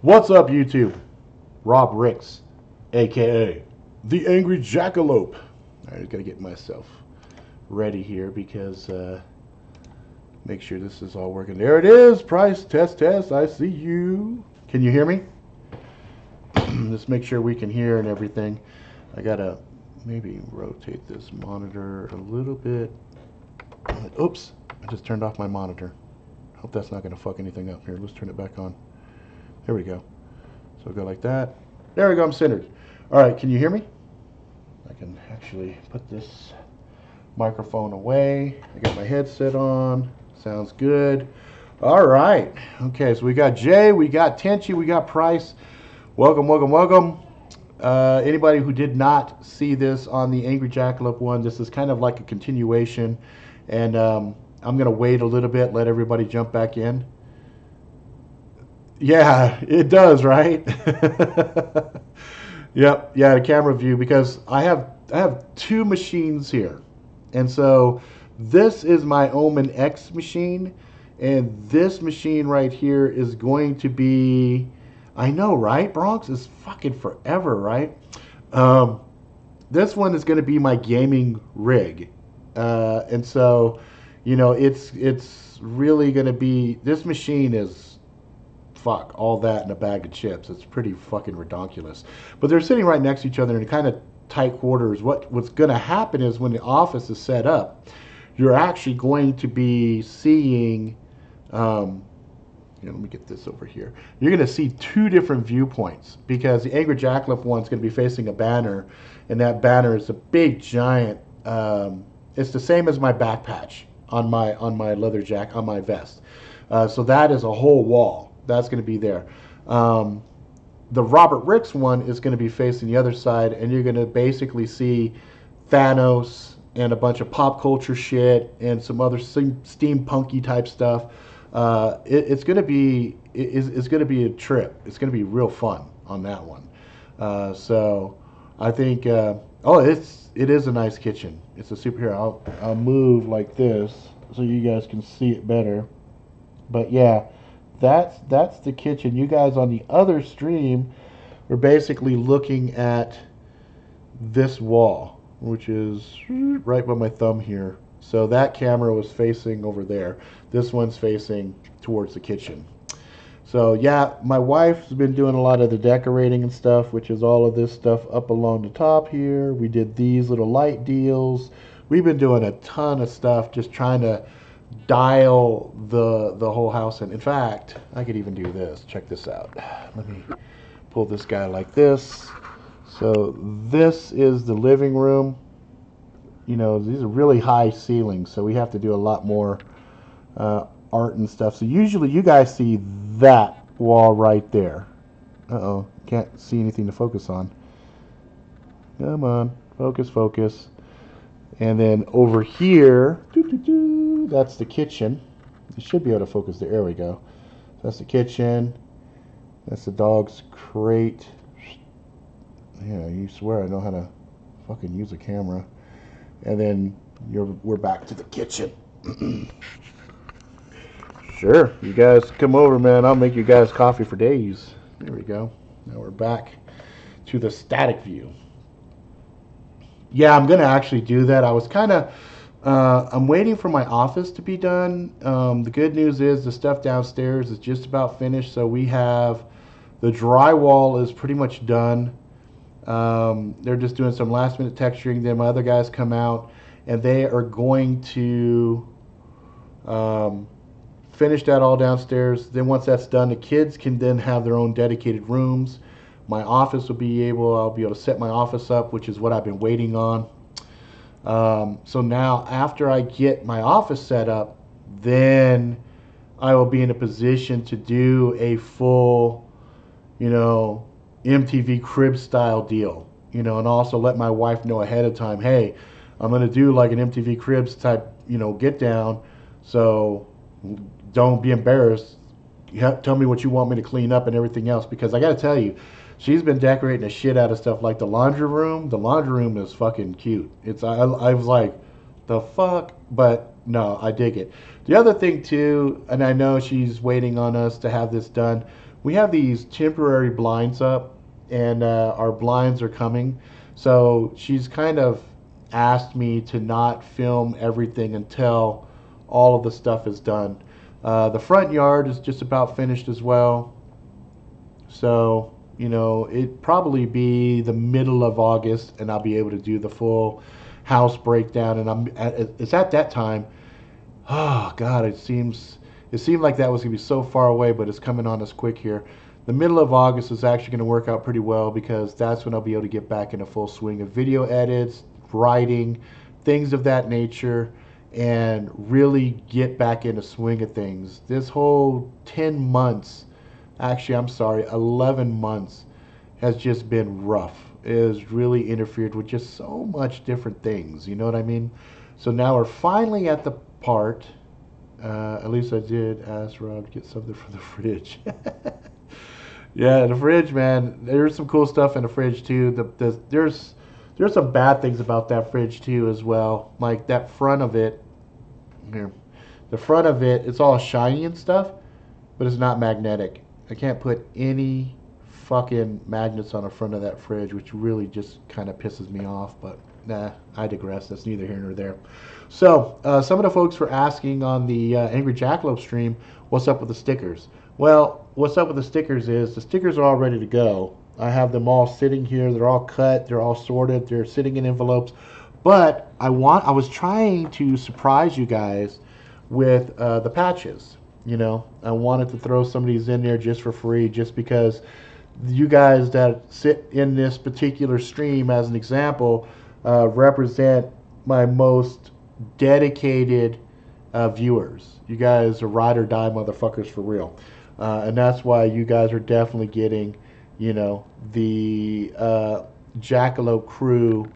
What's up, YouTube? Rob Ricks, aka the Angry Jackalope. I gotta get myself ready here because make sure this is all working. There it is. Price test test. I see you. Can you hear me? Let's make sure we can hear and everything. I gotta maybe rotate this monitor a little bit. Oops! I just turned off my monitor. Hope that's not gonna fuck anything up. Here, let's turn it back on. There we go. So go like that. There we go, I'm centered. All right, can you hear me? I can actually put this microphone away. I got my headset on. Sounds good. All right. Okay, so we got Jay, we got Tenchi, we got Price. Welcome, welcome, welcome. Anybody who did not see this on the Angry Jackalope one, this is kind of like a continuation. And I'm going to wait a little bit, let everybody jump back in. Yeah, it does, right? Yep, yeah, the camera view, because I have two machines here. And so this is my Omen X machine, and this machine right here is going to be, I know, right? Bronx is fucking forever, right? This one is going to be my gaming rig. And so, you know, it's really going to be, this machine is, fuck, all that in a bag of chips. It's pretty fucking redonkulous. But they're sitting right next to each other in kind of tight quarters. What's going to happen is when the office is set up, you're actually going to be seeing, let me get this over here. You're going to see two different viewpoints because the Angry Jackalope one's going to be facing a banner, and that banner is a big giant. It's the same as my back patch on my leather jacket, on my vest. So that is a whole wall. That's going to be there. The Robert Ricks one is going to be facing the other side, and you're going to basically see Thanos and a bunch of pop culture shit and some other steampunky type stuff. It's going to be a trip. It's going to be real fun on that one. So I think it is a nice kitchen. It's a superhero. I'll move like this so you guys can see it better. But yeah. That's the kitchen. You guys on the other stream were basically looking at this wall, which is right by my thumb here. So that camera was facing over there. This one's facing towards the kitchen. So yeah, my wife's been doing a lot of the decorating and stuff, which is all of this stuff up along the top here. We did these little light deals. We've been doing a ton of stuff, just trying to dial the whole house in. In fact, I could even do this. Check this out. Let me pull this guy like this. So this is the living room. You know, these are really high ceilings, so we have to do a lot more art and stuff. So usually you guys see that wall right there. Uh-oh, can't see anything to focus on. Come on, focus, focus. And then over here, that's the kitchen. You should be able to focus there. There we go. So that's the kitchen. That's the dog's crate. Yeah, you swear I know how to fucking use a camera. And then we're back to the kitchen. Sure, you guys come over, man. I'll make you guys coffee for days. There we go. Now we're back to the static view. Yeah, I'm going to actually do that. I was kind of, I'm waiting for my office to be done. The good news is the stuff downstairs is just about finished. So we have, the drywall is pretty much done. They're just doing some last minute texturing. Then my other guys come out and they are going to finish that all downstairs. Then once that's done, the kids can then have their own dedicated rooms. My office will be I'll be able to set my office up, which is what I've been waiting on. So now after I get my office set up, then I will be in a position to do a full, MTV Cribs style deal, and also let my wife know ahead of time, hey, I'm going to do like an MTV Cribs type, get down. So don't be embarrassed. Tell me what you want me to clean up and everything else, because I got to tell you, she's been decorating the shit out of stuff like the laundry room. The laundry room is fucking cute. I was like, the fuck? But no, I dig it. The other thing too, and I know she's waiting on us to have this done, we have these temporary blinds up, and our blinds are coming. So she's kind of asked me to not film everything until all of the stuff is done. The front yard is just about finished as well. So, it'd probably be the middle of August, and I'll be able to do the full house breakdown. And it's at that time. Oh God, it seemed like that was gonna be so far away, but it's coming on us quick here. The middle of August is actually going to work out pretty well because that's when I'll be able to get back in a full swing of video edits, writing, things of that nature, and really get back in the swing of things. This whole 10 months, actually, I'm sorry, 11 months has just been rough. It has really interfered with just so much different things. You know what I mean? So now we're finally at the part. At least I did ask Rob to get something from the fridge. Yeah, the fridge, man. There's some cool stuff in the fridge too. There's some bad things about that fridge too as well. Like that front of it. Here, the front of it, it's all shiny and stuff, but it's not magnetic. I can't put any fucking magnets on the front of that fridge, which really just kind of pisses me off. But nah, I digress. That's neither here nor there. So some of the folks were asking on the Angry Jackalope stream, what's up with the stickers? Well, what's up with the stickers is the stickers are all ready to go. I have them all sitting here. They're all cut. They're all sorted. They're sitting in envelopes. But I was trying to surprise you guys with the patches. I wanted to throw some of these in there just for free, just because you guys that sit in this particular stream, as an example, represent my most dedicated viewers. You guys are ride or die motherfuckers for real. And that's why you guys are definitely getting, the Jackalope Crew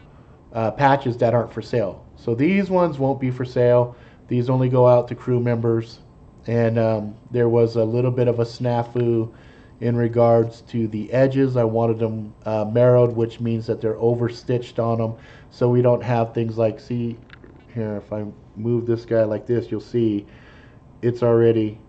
patches that aren't for sale. So these ones won't be for sale. These only go out to crew members. And there was a little bit of a snafu in regards to the edges. I wanted them marrowed, which means that they're over stitched on them, so we don't have things like, see here, if I move this guy like this, you'll see it's already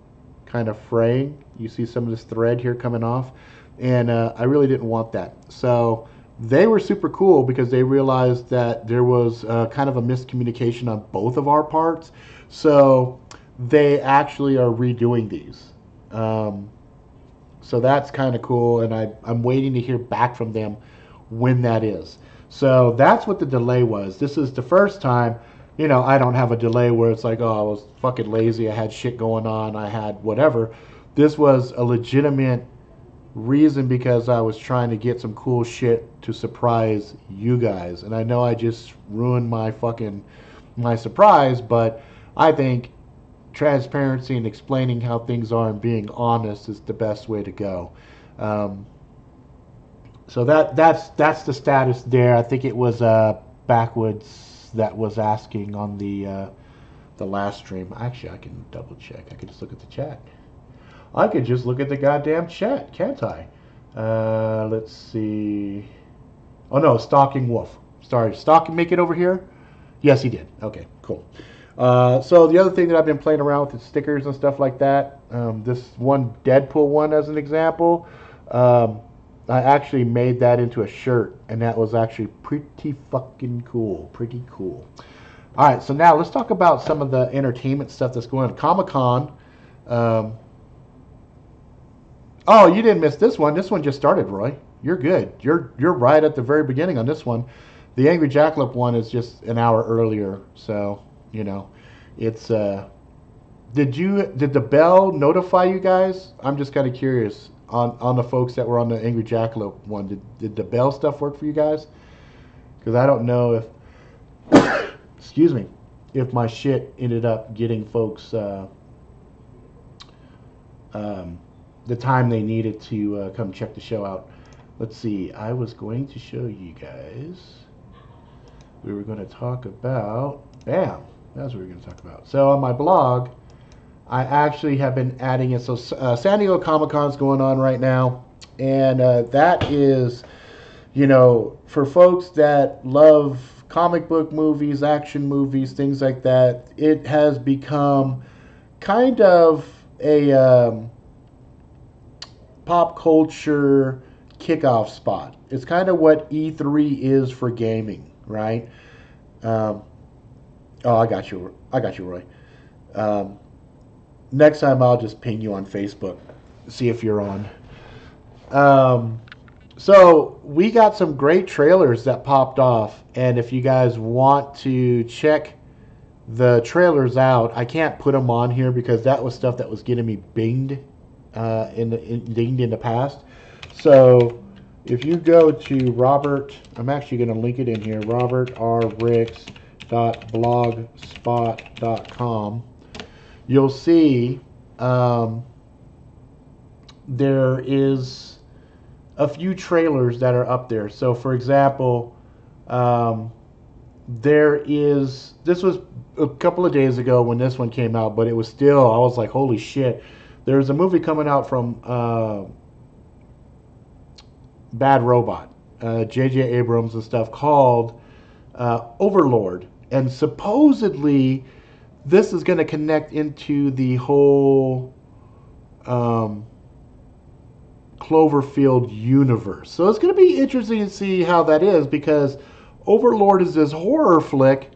kind of fraying. You see some of this thread here coming off, and I really didn't want that. So they were super cool because they realized that there was kind of a miscommunication on both of our parts. So they actually are redoing these. So that's kind of cool, and I'm waiting to hear back from them when that is. So that's what the delay was. This is the first time, I don't have a delay where it's like, oh, I was fucking lazy, I had shit going on, I had whatever. This was a legitimate reason because I was trying to get some cool shit to surprise you guys. And I know I just ruined my surprise, but I think transparency and explaining how things are and being honest is the best way to go. So that's the status there. I think it was Backwoods that was asking on the last stream. Actually, I can double check. I can just look at the chat. I could just look at the goddamn chat, can't I? Let's see. Oh no, Stalking Wolf. Sorry, Stalking make it over here? Yes, he did. Okay, cool. So the other thing that I've been playing around with is stickers and stuff like that. This one Deadpool one, as an example, I actually made that into a shirt, and that was actually pretty fucking cool. Pretty cool. All right, so now let's talk about some of the entertainment stuff that's going on. Comic-Con. Oh, you didn't miss this one. This one just started, Roy. You're good. You're right at the very beginning on this one. The Angry Jackalope one is just an hour earlier, so it's did the bell notify you guys? I'm just kind of curious on the folks that were on the Angry Jackalope one. Did the bell stuff work for you guys? Because I don't know if excuse me, if my shit ended up getting folks the time they needed to come check the show out. Let's see. I was going to show you guys. We were going to talk about. Bam. That's what we were going to talk about. So on my blog, I actually have been adding it. So San Diego Comic-Con is going on right now, and that is, for folks that love comic book movies, action movies, things like that. It has become kind of a pop culture kickoff spot. It's kind of what E3 is for gaming, right? Um, oh, I got you. I got you, Roy. Um, Next time I'll just ping you on Facebook, see if you're on. Um, so we got some great trailers that popped off, and if you guys want to check the trailers out, I can't put them on here because that was stuff that was getting me binged dinged in the past. So if you go to Robert, I'm actually going to link it in here, robertrricks.blogspot.com. You'll see there is a few trailers that are up there. So for example, this was a couple of days ago when this one came out, but it was still, I was like, holy shit. There's a movie coming out from Bad Robot, J.J. Abrams and stuff, called Overlord. And supposedly this is going to connect into the whole Cloverfield universe. So it's going to be interesting to see how that is, because Overlord is this horror flick,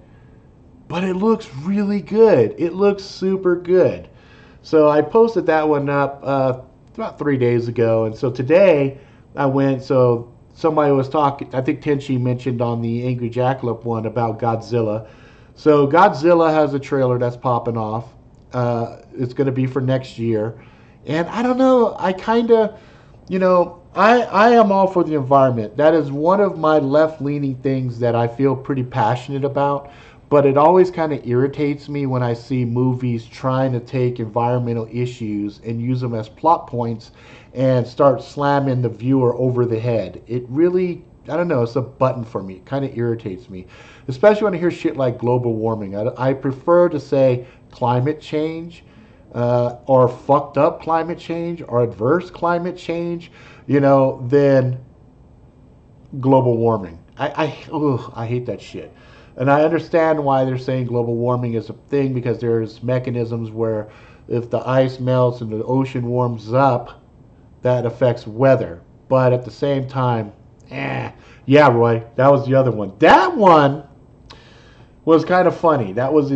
but it looks really good. It looks super good. So I posted that one up about 3 days ago, and so today I went. So somebody was talking. I think Tenchi mentioned on the Angry Jackalope one about Godzilla. So Godzilla has a trailer that's popping off. It's going to be for next year, and I don't know. I kind of, I am all for the environment. That is one of my left-leaning things that I feel pretty passionate about. But it always kind of irritates me when I see movies trying to take environmental issues and use them as plot points and start slamming the viewer over the head. It really, I don't know, it's a button for me. It kind of irritates me, especially when I hear shit like global warming. I prefer to say climate change, or fucked up climate change, or adverse climate change, than global warming. I hate that shit. And I understand why they're saying global warming is a thing, because there's mechanisms where if the ice melts and the ocean warms up, that affects weather. But at the same time, yeah, Roy, that was the other one. That one was kind of funny. That was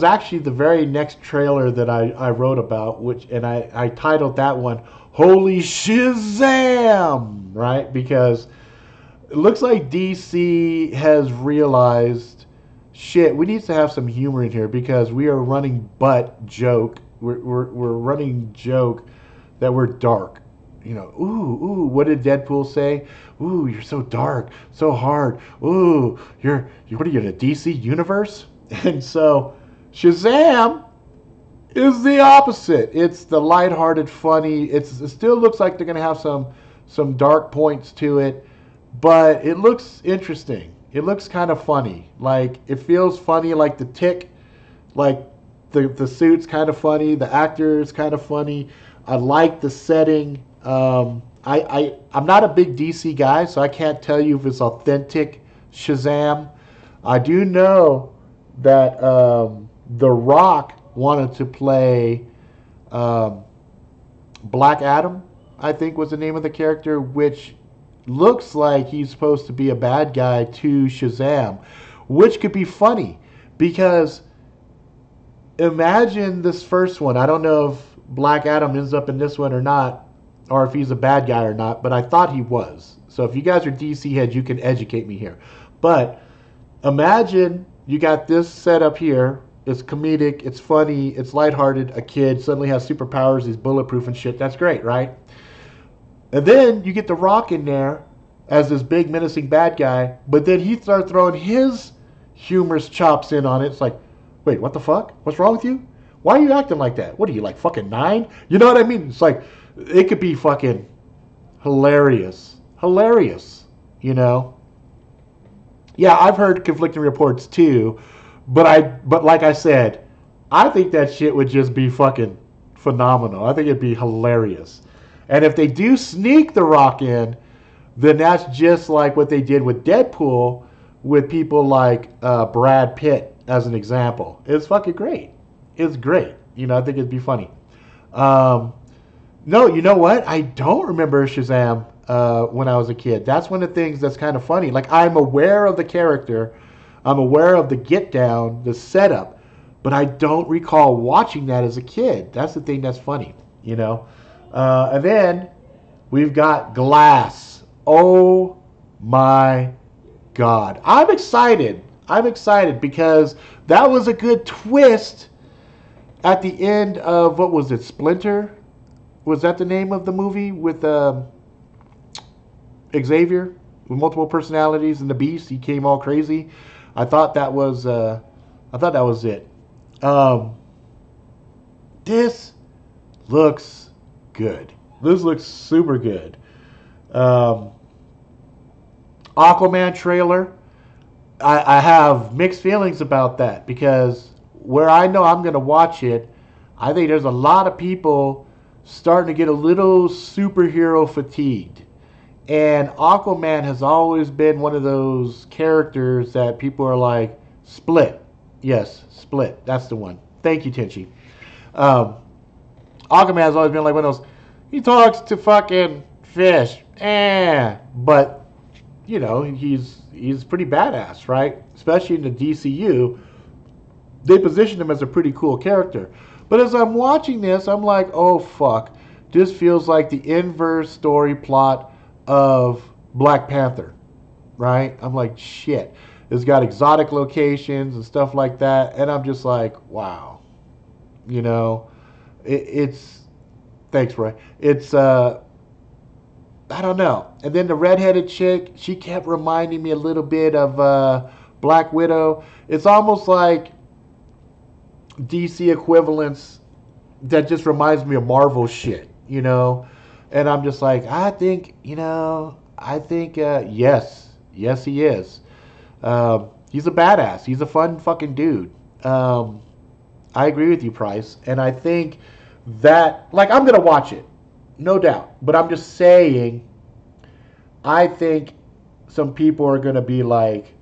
actually the very next trailer that I wrote about, and I titled that one Holy Shazam, right? Because it looks like DC has realized, shit, we need to have some humor in here, because we are running joke. We're running joke that we're dark. Ooh, what did Deadpool say? Ooh, you're so dark, so hard. Ooh, what are you in a DC universe? And so Shazam is the opposite. It's the lighthearted, funny. It still looks like they're going to have some dark points to it, but it looks interesting. It looks kind of funny. Like, it feels funny, like the Tick. Like, the suit's kind of funny. The actor is kind of funny. I like the setting. I'm not a big DC guy, so I can't tell you if it's authentic Shazam. I do know that The Rock wanted to play Black Adam, I think was the name of the character, which looks like he's supposed to be a bad guy to Shazam, which could be funny, because imagine this first one. I don't know if Black Adam ends up in this one or not, or if he's a bad guy or not, but I thought he was. So if you guys are DC heads, you can educate me here. But imagine you got this set up here. It's comedic, it's funny, it's lighthearted. A kid suddenly has superpowers, he's bulletproof and shit. That's great, right? And then you get The Rock in there as this big menacing bad guy, but then he starts throwing his humorous chops in on it. It's like, wait, what the fuck? What's wrong with you? Why are you acting like that? What are you, like fucking 9? You know what I mean? It's like, it could be fucking hilarious. Hilarious, Yeah, I've heard conflicting reports too, but like I said, I think that shit would just be fucking phenomenal. I think it'd be hilarious. And if they do sneak The Rock in, then that's just like what they did with Deadpool, with people like Brad Pitt as an example. It's fucking great. It's great. I think it'd be funny. No, you know what? I don't remember Shazam when I was a kid. That's one of the things that's kind of funny. Like, I'm aware of the character, I'm aware of the get down, the setup, but I don't recall watching that as a kid. That's the thing that's funny, you know? And then we've got Glass. Oh my God. I'm excited. I'm excited because that was a good twist at the end of, what was it, Splinter? Was that the name of the movie with Xavier with multiple personalities and the Beast? He came all crazy. I thought that was it. Um, this looks good. This looks super good. Um, Aquaman trailer. I have mixed feelings about that because where I know I'm going to watch it, I think there's a lot of people starting to get a little superhero fatigued. And Aquaman has always been one of those characters that people are like, Split. Yes, Split. That's the one. Thank you, Tenchi. Um, Aquaman has always been like one of those, he talks to fucking fish. But, you know, he's pretty badass, right? Especially in the DCU. They positioned him as a pretty cool character. But as I'm watching this, I'm like, oh fuck. This feels like the inverse story plot of Black Panther, right? I'm like, shit. It's got exotic locations and stuff like that. And I'm just like, wow. You know, it's. Thanks, Roy. It's, I don't know. And then the redheaded chick, she kept reminding me a little bit of Black Widow. It's almost like DC equivalents that just reminds me of Marvel shit, you know? And I'm just like, I think, yes, he is. He's a badass. He's a fun fucking dude. I agree with you, Price. And I think that, like, I'm going to watch it, no doubt. But I'm just saying, I think some people are going to be like,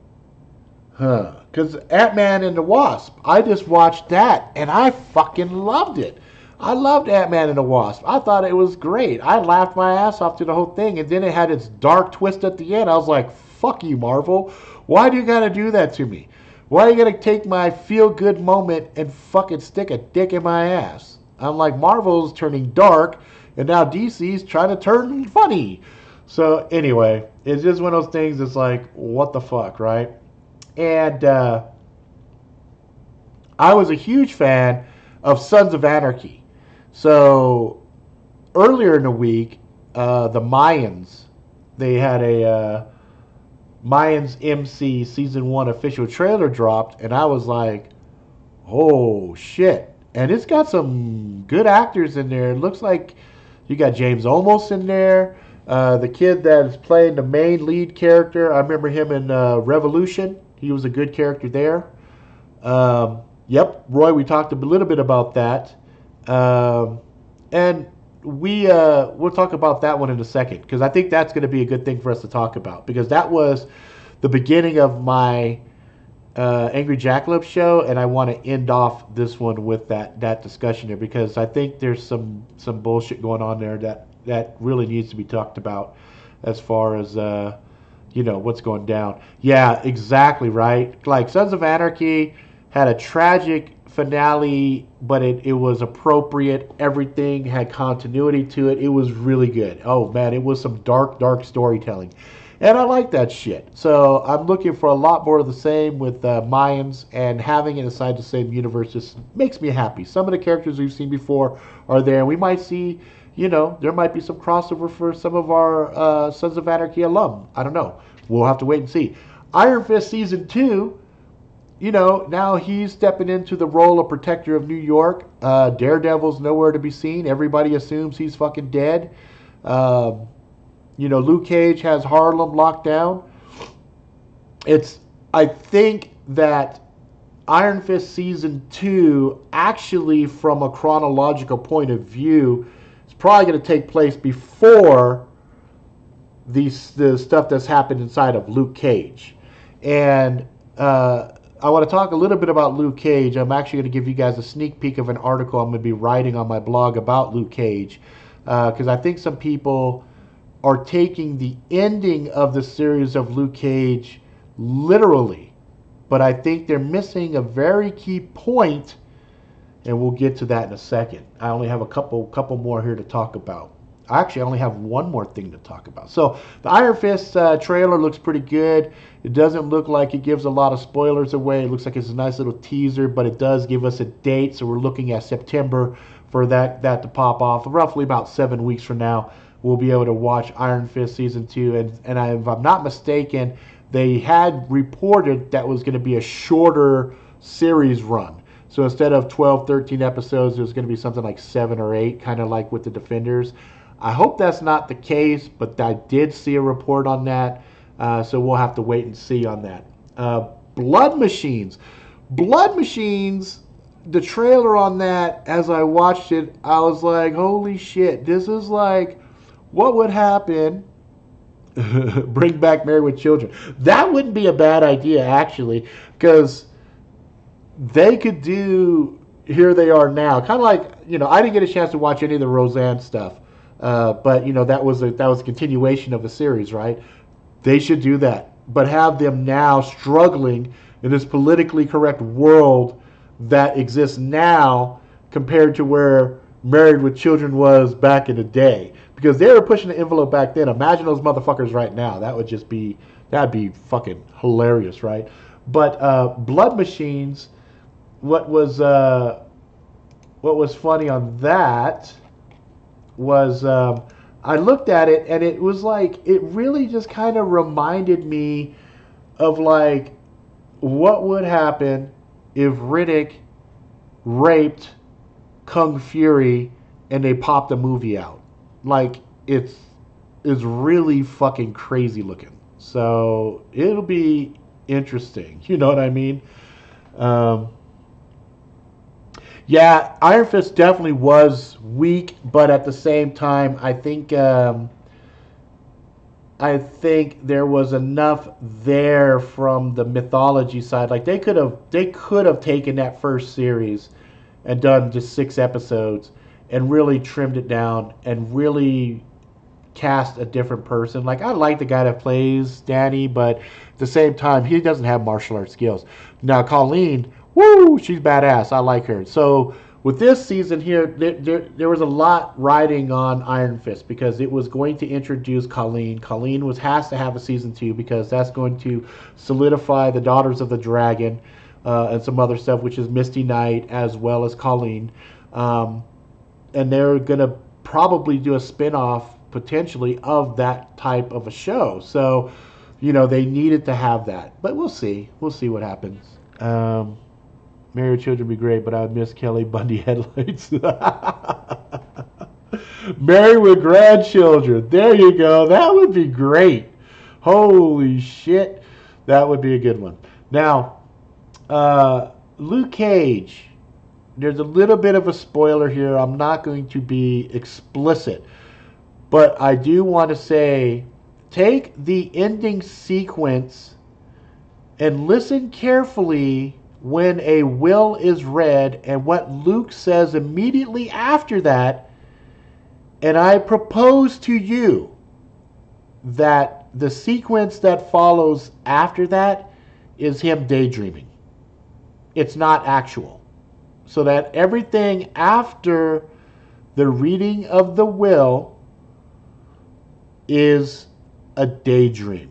huh. Because Ant-Man and the Wasp, I just watched that and I fucking loved it. I loved Ant-Man and the Wasp. I thought it was great. I laughed my ass off to the whole thing. And then it had its dark twist at the end. I was like, fuck you, Marvel. Why do you got to do that to me? Why are you going to take my feel-good moment and fucking stick a dick in my ass? I'm like, Marvel's turning dark and now DC's trying to turn funny. So anyway, it's just one of those things that's like, what the fuck, right? And I was a huge fan of Sons of Anarchy. So earlier in the week, the Mayans, they had a Mayans MC season 1 official trailer dropped, and I was like, oh shit. And it's got some good actors in there. It looks like you got James Olmos in there. The kid that is playing the main lead character, I remember him in Revolution. He was a good character there. Yep, Roy, we talked a little bit about that. And we'll talk about that one in a second because I think that's going to be a good thing for us to talk about because that was the beginning of my Angry Jackalope show, and I want to end off this one with that discussion there because I think there's some bullshit going on there that really needs to be talked about as far as what's going down. Yeah, exactly right. Like Sons of Anarchy had a tragic finale, but it was appropriate. Everything had continuity to it. It was really good. Oh man, it was some dark storytelling. And I like that shit. So I'm looking for a lot more of the same with Mayans, and having it inside the same universe just makes me happy. Some of the characters we've seen before are there. We might see, there might be some crossover for some of our Sons of Anarchy alum. I don't know. We'll have to wait and see. Iron Fist Season 2, now he's stepping into the role of Protector of New York. Daredevil's nowhere to be seen. Everybody assumes he's fucking dead. Luke Cage has Harlem locked down. I think that Iron Fist Season 2, actually from a chronological point of view, is probably going to take place before the stuff that's happened inside of Luke Cage. And I want to talk a little bit about Luke Cage. I'm actually going to give you guys a sneak peek of an article I'm going to be writing on my blog about Luke Cage. because I think some people are taking the ending of the series of Luke Cage literally, but I think they're missing a very key point, and we'll get to that in a second. I only have a couple more here to talk about. Actually, I only have one more thing to talk about. So the Iron Fist trailer looks pretty good. It doesn't look like it gives a lot of spoilers away. It looks like it's a nice little teaser, but it does give us a date. So we're looking at September for that to pop off. Roughly about 7 weeks from now, we'll be able to watch Iron Fist Season 2. And if I'm not mistaken, they had reported that was going to be a shorter series run. So instead of 12, 13 episodes, it was going to be something like 7 or 8, kind of like with the Defenders. I hope that's not the case, but I did see a report on that. So we'll have to wait and see on that. Blood Machines. Blood Machines, the trailer on that, as I watched it, I was like, holy shit, this is like, what would happen? Bring back Married with Children. That wouldn't be a bad idea, actually, because they could do Here They Are Now. Kind of like, I didn't get a chance to watch any of the Roseanne stuff. But that was a continuation of the series, right? They should do that, but have them now struggling in this politically correct world that exists now compared to where Married with Children was back in the day, because they were pushing the envelope back then. Imagine those motherfuckers right now. That'd be fucking hilarious, right? But Blood Machines, what was funny on that was I looked at it, and it was like, it really just kind of reminded me of like what would happen if Riddick raped Kung Fury and they popped the movie out. Like, it's really fucking crazy looking. So it'll be interesting. You know what I mean? Yeah, Iron Fist definitely was weak, but at the same time, I think there was enough there from the mythology side. Like, they could have taken that first series and done just 6 episodes and really trimmed it down and really cast a different person. Like, I like the guy that plays Danny, but at the same time, he doesn't have martial arts skills. Now, Colleen, woo, she's badass. I like her. So with this season here, there was a lot riding on Iron Fist because it was going to introduce Colleen. Colleen has to have a season 2 because that's going to solidify the Daughters of the Dragon and some other stuff, which is Misty Knight as well as Colleen. And they're going to probably do a spinoff potentially of that type of a show. So, they needed to have that. But we'll see. We'll see what happens. Married with Children would be great, but I would miss Kelly Bundy headlights. Married with Grandchildren. There you go. That would be great. Holy shit. That would be a good one. Now, Luke Cage. There's a little bit of a spoiler here. I'm not going to be explicit. But I do want to say, take the ending sequence and listen carefully when a will is read and what Luke says immediately after that. And I propose to you that the sequence that follows after that is him daydreaming. It's not actual. So that everything after the reading of the will is a daydream.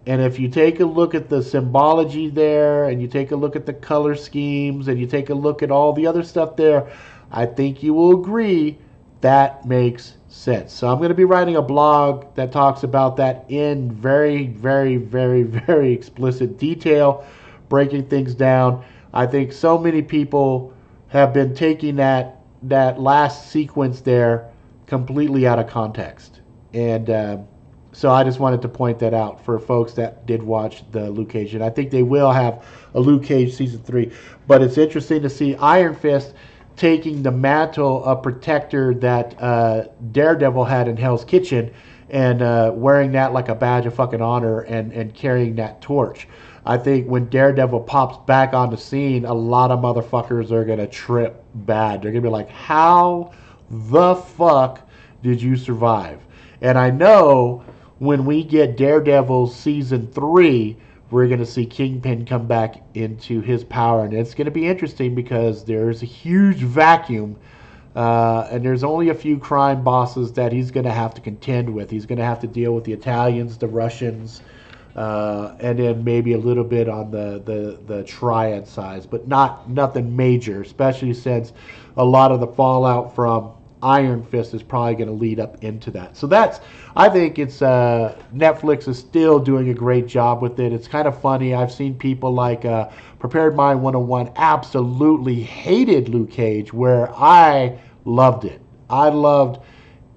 And if you take a look at the symbology there, and you take a look at the color schemes, and you take a look at all the other stuff there, I think you will agree that makes sense. So I'm going to be writing a blog that talks about that in very, very, very, very explicit detail, breaking things down. I think so many people have been taking that last sequence there completely out of context. And so I just wanted to point that out for folks that did watch the Luke Cage. And I think they will have a Luke Cage season 3. But it's interesting to see Iron Fist taking the mantle of protector that Daredevil had in Hell's Kitchen and wearing that like a badge of fucking honor and carrying that torch. I think when Daredevil pops back on the scene, a lot of motherfuckers are going to trip bad. They're going to be like, how the fuck did you survive? And I know when we get Daredevil season 3, we're going to see Kingpin come back into his power. And it's going to be interesting because there's a huge vacuum. And there's only a few crime bosses that he's going to have to contend with. He's going to have to deal with the Italians, the Russians, and then maybe a little bit on the triad size, but nothing major, especially since a lot of the fallout from Iron Fist is probably going to lead up into that. So I think it's Netflix is still doing a great job with it. It's kind of funny. I've seen people like Prepared Mind 101 absolutely hated Luke Cage, where I loved it. I loved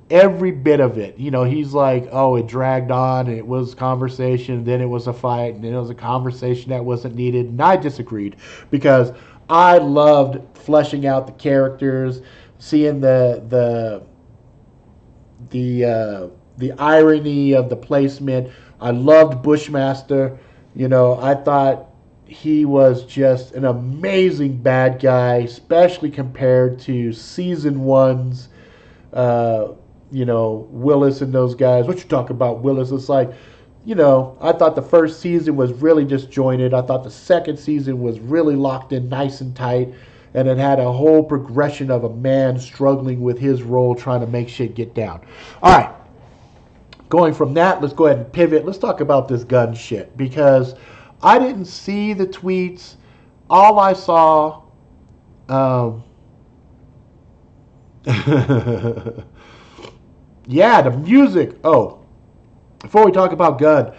every bit of it. You know, he's like, oh, it dragged on, and it was conversation, then it was a fight, and then it was a conversation that wasn't needed. And I disagreed because I loved fleshing out the characters, seeing the irony of the placement. I loved Bushmaster. You know, I thought he was just an amazing bad guy, especially compared to season one's, Willis and those guys. What you talk about, Willis? It's like, I thought the first season was really disjointed. I thought the second season was really locked in nice and tight. And it had a whole progression of a man struggling with his role, trying to make shit get down. All right. Going from that, let's go ahead and pivot. Let's talk about this gun shit. Because I didn't see the tweets. All I saw... yeah, the music. Oh, before we talk about gun,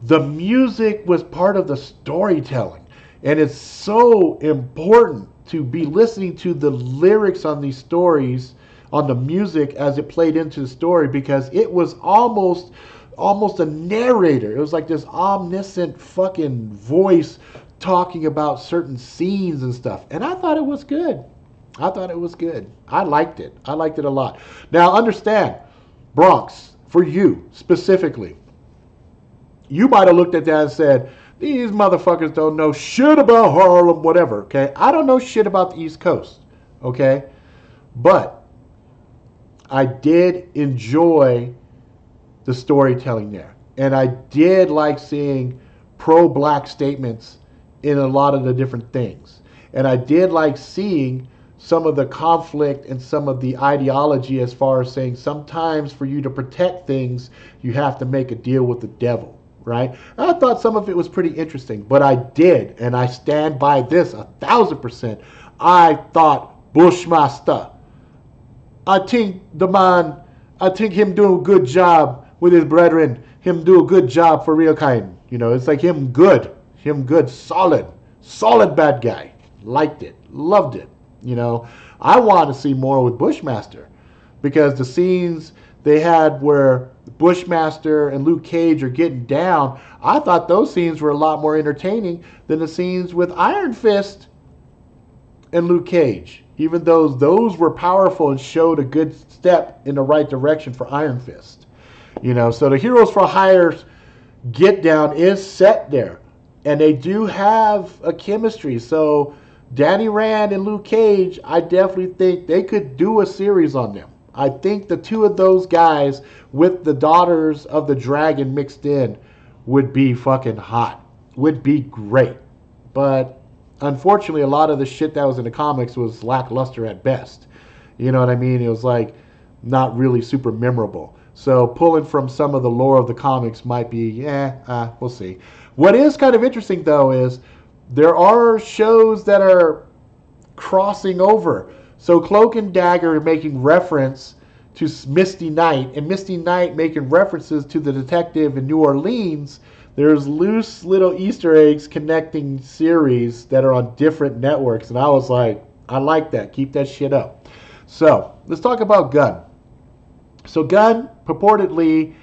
the music was part of the storytelling. And it's so important to be listening to the lyrics on these stories, on the music as it played into the story, because it was almost a narrator. It was like this omniscient fucking voice talking about certain scenes and stuff. And I thought it was good. I liked it. I liked it a lot. Now understand, Bronx, for you specifically, you might have looked at that and said, these motherfuckers don't know shit about Harlem, whatever, okay? I don't know shit about the East Coast, okay? But I did enjoy the storytelling there. And I did like seeing pro-black statements in a lot of the different things. And I did like seeing some of the conflict and some of the ideology as far as saying sometimes for you to protect things, you have to make a deal with the devil. Right? I thought some of it was pretty interesting, but I did, and I stand by this 1,000%. I thought Bushmaster. I think him doing a good job with his brethren. Him do a good job for real kind. It's like him good, solid bad guy. Liked it, loved it. I want to see more with Bushmaster because the scenes they had where Bushmaster and Luke Cage are getting down, I thought those scenes were a lot more entertaining than the scenes with Iron Fist and Luke Cage, even though those were powerful and showed a good step in the right direction for Iron Fist. So the Heroes for Hire get down is set there, and they do have a chemistry. So Danny Rand and Luke Cage, I definitely think they could do a series on them. I think the two of those guys with the Daughters of the Dragon mixed in would be fucking hot. Would be great. But unfortunately, a lot of the shit that was in the comics was lackluster at best. You know what I mean? It was like not really super memorable. So pulling from some of the lore of the comics might be, we'll see. What is kind of interesting, though, is there are shows that are crossing over. So Cloak and Dagger making reference to Misty Knight, and Misty Knight making references to the detective in New Orleans. There's loose little Easter eggs connecting series that are on different networks, and I was like, I like that. Keep that shit up. So let's talk about Gunn. So Gunn purportedly,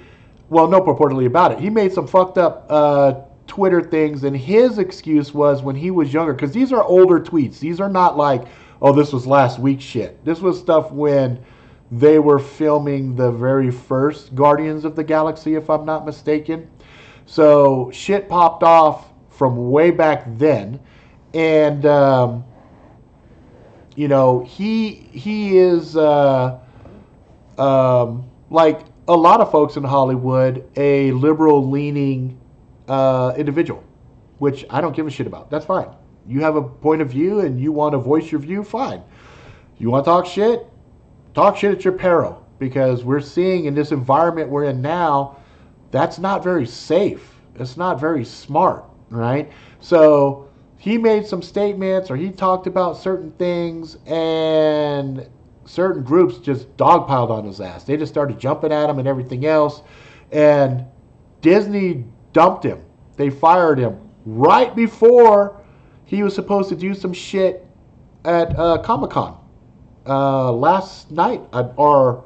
well, no purportedly about it. He made some fucked up Twitter things, and his excuse was when he was younger, because these are older tweets. These are not like, oh, this was last week's shit. This was stuff when they were filming the very first Guardians of the Galaxy, if I'm not mistaken. So shit popped off from way back then. And, he is like a lot of folks in Hollywood, a liberal leaning individual, which I don't give a shit about. That's fine. You have a point of view and you want to voice your view, fine. You want to talk shit? Talk shit at your peril. Because we're seeing in this environment we're in now, that's not very safe. It's not very smart, right? So he made some statements or he talked about certain things and certain groups just dogpiled on his ass. They just started jumping at him and everything else. And Disney dumped him. They fired him right before he was supposed to do some shit at Comic Con last night or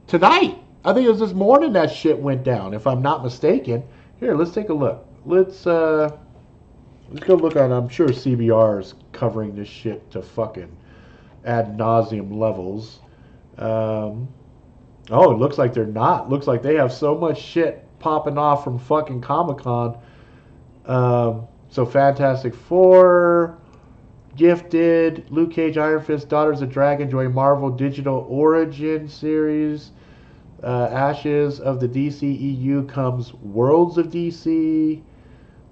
tonight. I think it was this morning that shit went down, if I'm not mistaken. Here, let's take a look. Let's go look on. I'm sure CBR is covering this shit to fucking ad nauseum levels. Oh, it looks like they're not. Looks like they have so much shit popping off from fucking Comic Con. So Fantastic Four, Gifted, Luke Cage, Iron Fist, Daughters of Dragon, join Marvel Digital Origin series. Ashes of the DCEU comes Worlds of DC.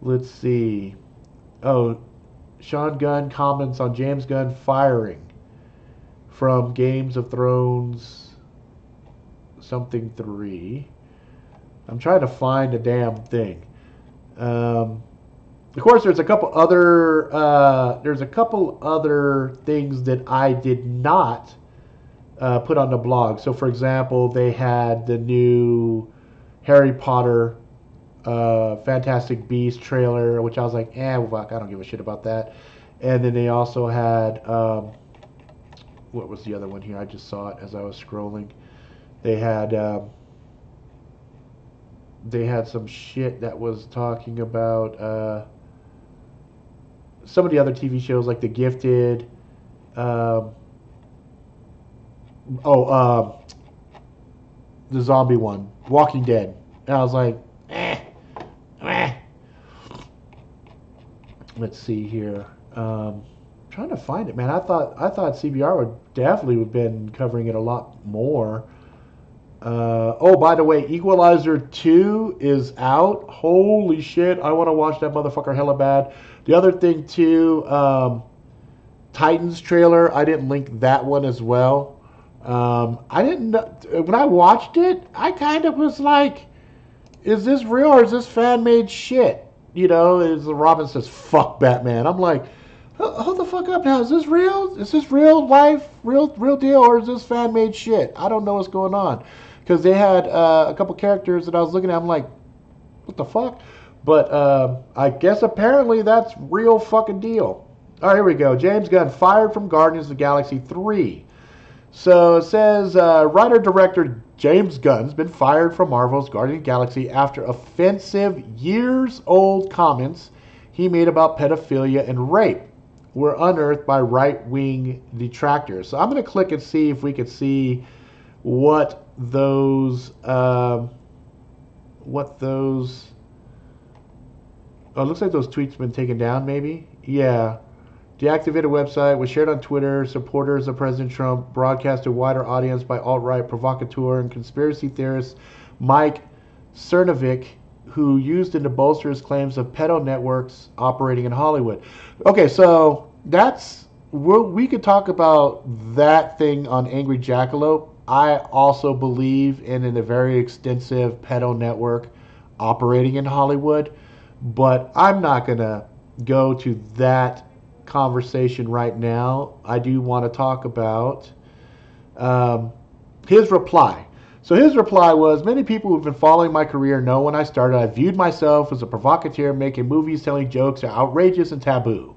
Let's see. Oh, Sean Gunn comments on James Gunn firing from Games of Thrones something 3. I'm trying to find a damn thing. Of course, there's a couple other things that I did not put on the blog. So, for example, they had the new Harry Potter Fantastic Beasts trailer, which I was like, fuck, I don't give a shit about that. And then they also had, what was the other one here? I just saw it as I was scrolling. They had some shit that was talking about some of the other TV shows like The Gifted. The zombie one, Walking Dead. And I was like, Let's see here. Trying to find it, man. I thought CBR would definitely have been covering it a lot more. By the way, Equalizer 2 is out. Holy shit, I want to watch that motherfucker hella bad. The other thing too, Titans trailer, I didn't link that one as well. I didn't know, when I watched it, I kind of was like, is this real or is this fan-made shit? You know, as Robin says, fuck Batman. I'm like, hold the fuck up now. Is this real? Is this real life, real deal, or is this fan-made shit? I don't know what's going on. Because they had a couple characters that I was looking at. I'm like, what the fuck? But I guess apparently that's real fucking deal. All right, here we go. James Gunn fired from Guardians of the Galaxy 3. So it says writer-director James Gunn's been fired from Marvel's Guardians of the Galaxy after offensive years-old comments he made about pedophilia and rape were unearthed by right-wing detractors. So I'm going to click and see if we could see what those oh, it looks like those tweets have been taken down, maybe. Yeah. Deactivated website was shared on Twitter. Supporters of President Trump broadcast to a wider audience by alt-right provocateur and conspiracy theorist Mike Cernovich, who used it to bolster his claims of pedo networks operating in Hollywood. Okay, so we could talk about that thing on Angry Jackalope. I also believe in a very extensive pedo network operating in Hollywood, but I'm not going to go to that conversation right now. I do want to talk about his reply. So his reply was, many people who've been following my career know when I started, I viewed myself as a provocateur making movies, telling jokes are outrageous and taboo.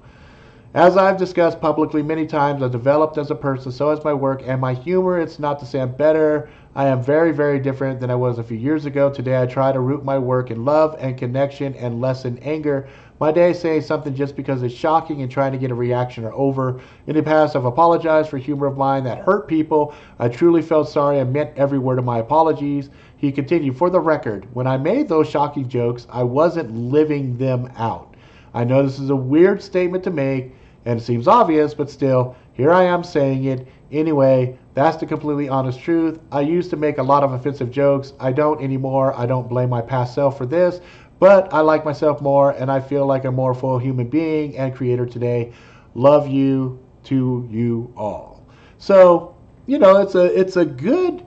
As I've discussed publicly many times, I've developed as a person, so has my work and my humor. It's not to say I'm better. I am very, very different than I was a few years ago. Today I try to root my work in love and connection and less in anger. My days saying something just because it's shocking and trying to get a reaction are over. In the past, I've apologized for humor of mine that hurt people. I truly felt sorry. I meant every word of my apologies. He continued, for the record, when I made those shocking jokes, I wasn't living them out. I know this is a weird statement to make, and it seems obvious, but still, here I am saying it. Anyway, That's the completely honest truth. I used to make a lot of offensive jokes. I don't anymore. I don't blame my past self for this, but I like myself more and I feel like a more full human being and creator today. Love you to you all. So, it's a good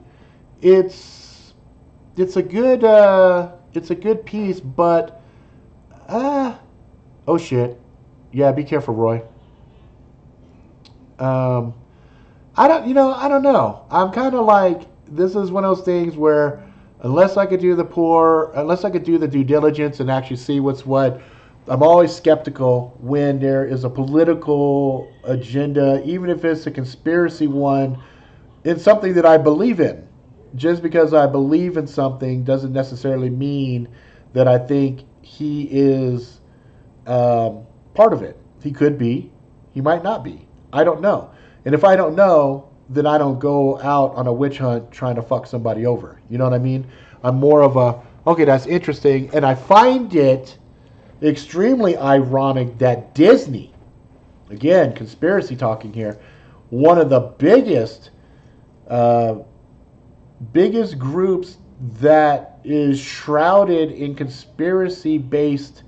it's it's a good piece, but oh shit. Yeah, be careful, Roy. Um I don't know. I'm kind of like, this is one of those things where unless I could do the due diligence and actually see what's what, I'm always skeptical when there is a political agenda, even if it's a conspiracy one, in something that I believe in. Just because I believe in something doesn't necessarily mean that I think he is part of it. He could be, he might not be. I don't know. And if I don't know, then I don't go out on a witch hunt trying to fuck somebody over. You know what I mean? I'm more of a, okay, that's interesting. And I find it extremely ironic that Disney, again, conspiracy talking here, one of the uh, biggest groups that is shrouded in conspiracy based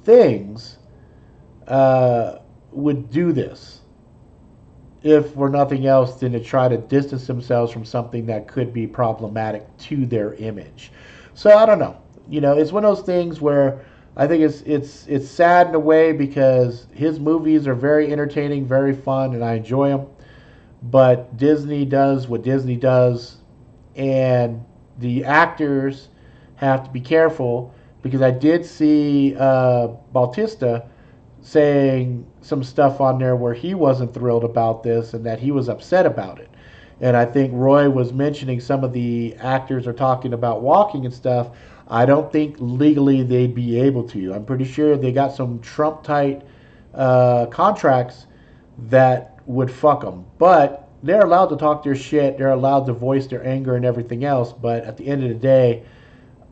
things, would do this, if for nothing else than to try to distance themselves from something that could be problematic to their image. So I don't know. It's one of those things where I think it's sad in a way because his movies are very entertaining, very fun, and I enjoy them. But Disney does what Disney does, and the actors have to be careful, because I did see Bautista saying some stuff on there where he wasn't thrilled about this and that he was upset about it. And I think Roy was mentioning some of the actors are talking about walking and stuff. I don't think legally they'd be able to. I'm pretty sure they got some Trump tight contracts that would fuck them. But they're allowed to talk their shit. They're allowed to voice their anger and everything else. But at the end of the day,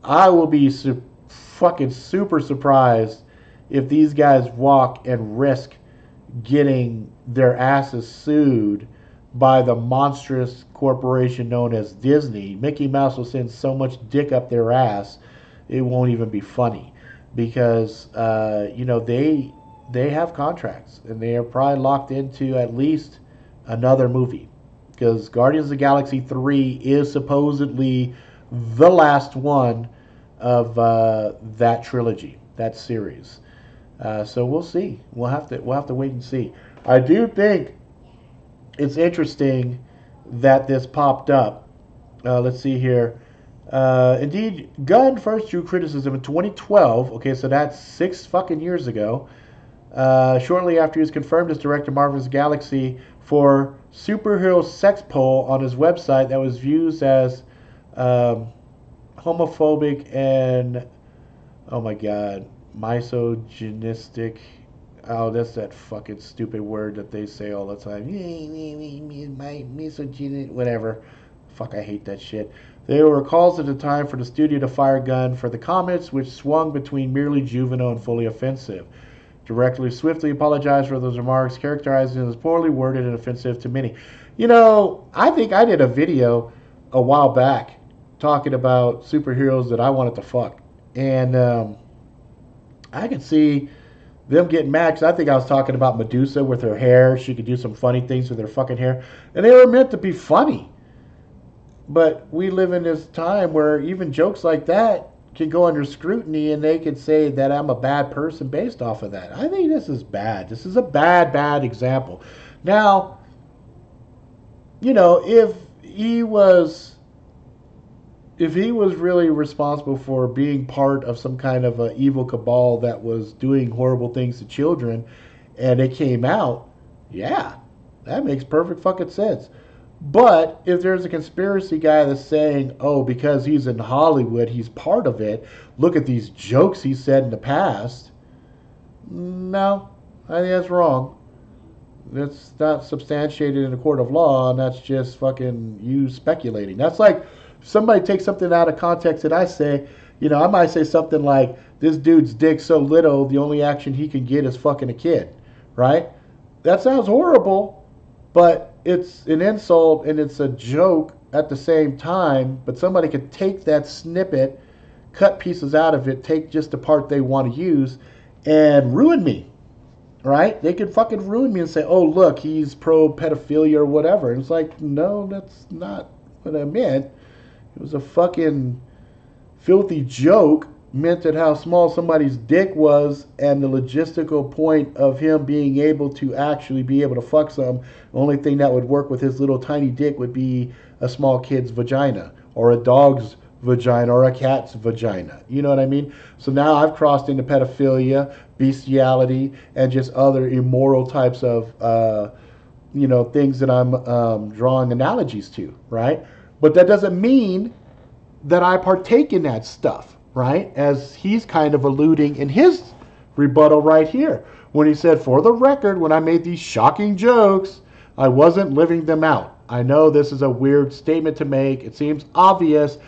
I will be fucking super surprised if these guys walk and risk getting their asses sued by the monstrous corporation known as Disney. Mickey Mouse will send so much dick up their ass, it won't even be funny, because they have contracts and they are probably locked into at least another movie, because Guardians of the Galaxy 3 is supposedly the last one of that trilogy, that series. So we'll see. We'll have to wait and see. I do think it's interesting that this popped up. Let's see here. Indeed, Gunn first drew criticism in 2012. Okay, so that's 6 fucking years ago. Shortly after he was confirmed as director of Marvel's Galaxy for superhero sex poll on his website that was viewed as homophobic and, oh my god, misogynistic. Oh, that's that fucking stupid word that they say all the time. Misogynistic, whatever. Fuck, I hate that shit. There were calls at the time for the studio to fire Gunn for the comments, which swung between merely juvenile and fully offensive. Directly swiftly apologized for those remarks, characterizing as poorly worded and offensive to many. I think I did a video a while back talking about superheroes that I wanted to fuck. And I can see them getting mad, because I think I was talking about Medusa with her hair. She could do some funny things with her fucking hair. And they were meant to be funny. But we live in this time where even jokes like that can go under scrutiny, and they could say that I'm a bad person based off of that. I think this is bad. This is a bad, bad example. Now, if he was really responsible for being part of some kind of an evil cabal that was doing horrible things to children, and it came out, yeah, that makes perfect fucking sense. But if there's a conspiracy guy that's saying, oh, because he's in Hollywood, he's part of it, look at these jokes he said in the past, no, I think that's wrong. That's not substantiated in a court of law, and that's just fucking you speculating. That's like somebody takes something out of context and I say, I might say something like, this dude's dick's so little, the only action he can get is fucking a kid, right? That sounds horrible, but it's an insult and it's a joke at the same time, but somebody could take that snippet, cut pieces out of it, take just the part they want to use, and ruin me, right? They could fucking ruin me and say, oh, look, he's pro pedophilia or whatever. And it's like, no, that's not what I meant. It was a fucking filthy joke meant at how small somebody's dick was and the logistical point of him being able to actually be able to fuck some. The only thing that would work with his little tiny dick would be a small kid's vagina or a dog's vagina or a cat's vagina. You know what I mean? So now I've crossed into pedophilia, bestiality, and just other immoral types of, things that I'm drawing analogies to, right? But that doesn't mean that I partake in that stuff, right? As he's kind of alluding in his rebuttal right here, when he said, for the record, when I made these shocking jokes, I wasn't living them out. I know this is a weird statement to make. It seems obvious.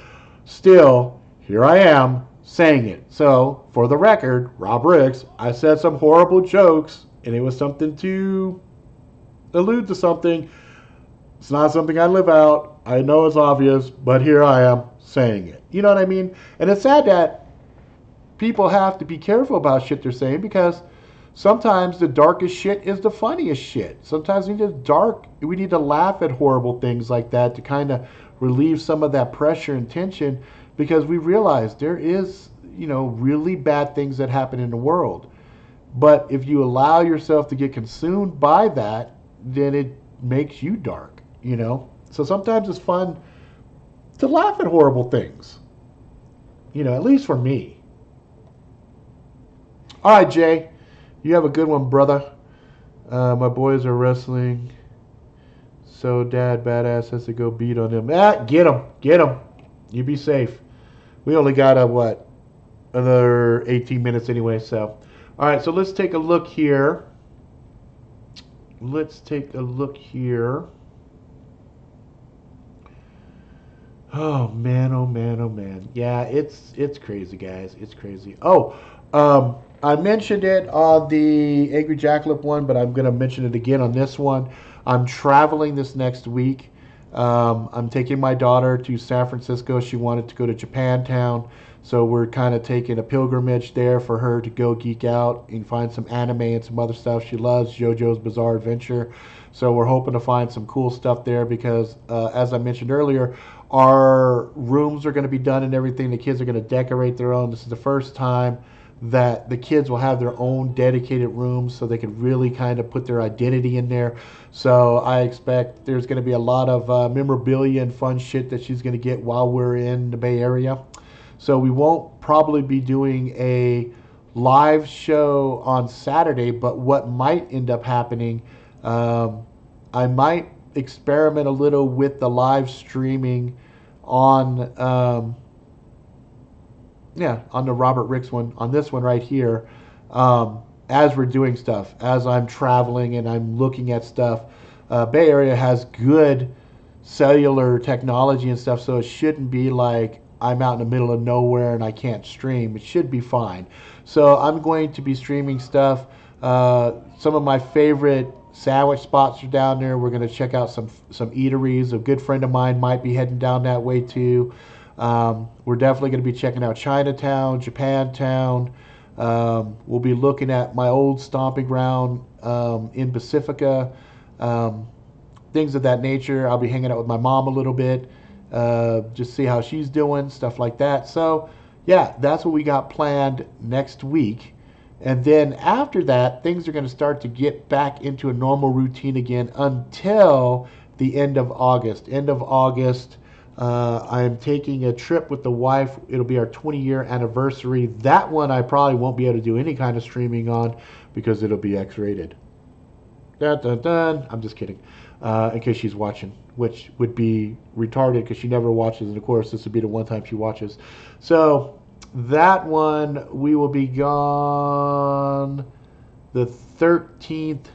Still, here I am saying it. So, for the record, Rob Ricks, I said some horrible jokes, and it was something to allude to something. It's not something I live out. I know it's obvious, but here I am saying it. You know what I mean? And it's sad that people have to be careful about shit they're saying, because sometimes the darkest shit is the funniest shit. Sometimes we need to laugh at horrible things like that to kind of relieve some of that pressure and tension, because we realize there is, really bad things that happen in the world. But if you allow yourself to get consumed by that, then it makes you dark, So sometimes it's fun to laugh at horrible things. At least for me. All right, Jay. You have a good one, brother. My boys are wrestling. So Dad Badass has to go beat on them. Get him. Get him. You be safe. We only got, another 18 minutes anyway, so. All right, so let's take a look here. Oh man, oh man, oh man. Yeah, it's crazy, guys. It's crazy. Oh, I mentioned it on the Angry Jackalope one, but I'm gonna mention it again on this one. I'm traveling this next week. I'm taking my daughter to San Francisco. She wanted to go to Japantown, so we're kind of taking a pilgrimage there for her to go geek out and find some anime and some other stuff she loves, JoJo's Bizarre Adventure. So we're hoping to find some cool stuff there because, as I mentioned earlier, our rooms are going to be done and everything. The kids are going to decorate their own. This is the first time that the kids will have their own dedicated rooms so they can really kind of put their identity in there. So I expect there's going to be a lot of memorabilia and fun shit that she's going to get while we're in the Bay Area. So we won't probably be doing a live show on Saturday, but what might end up happening, I might experiment a little with the live streaming on on the Robert Ricks one, on this one right here, as we're doing stuff, as I'm traveling and I'm looking at stuff. Bay Area has good cellular technology and stuff, so it shouldn't be like I'm out in the middle of nowhere and I can't stream. It should be fine. So I'm going to be streaming stuff. Some of my favorite sandwich spots are down there. We're going to check out some eateries. A good friend of mine might be heading down that way too. We're definitely going to be checking out Chinatown, Japantown. We'll be looking at my old stomping ground in Pacifica, things of that nature. I'll be hanging out with my mom a little bit, just see how she's doing, stuff like that. So, yeah, that's what we got planned next week. And then after that, things are going to start to get back into a normal routine again until the end of August. End of August, I'm taking a trip with the wife. It'll be our 20-year anniversary. That one I probably won't be able to do any kind of streaming on because it'll be X-rated. Dun, dun, dun. I'm just kidding. In case she's watching, which would be retarded because she never watches. And, of course, this would be the one time she watches. So that one, we will be gone the 13th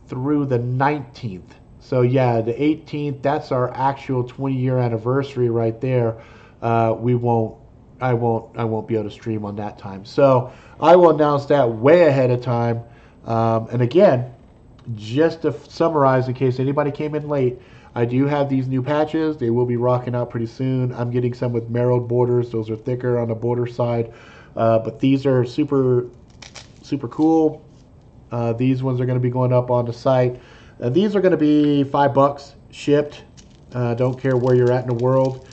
through the 19th. So yeah, the 18th, that's our actual 20-year anniversary right there. I won't be able to stream on that time. So I will announce that way ahead of time. And again, just to summarize, in case anybody came in late, I do have these new patches. They will be rocking out pretty soon. I'm getting some with marrowed borders. Those are thicker on the border side, but these are super, super cool. These ones are going to be going up on the site. These are going to be $5 shipped. Don't care where you're at in the world.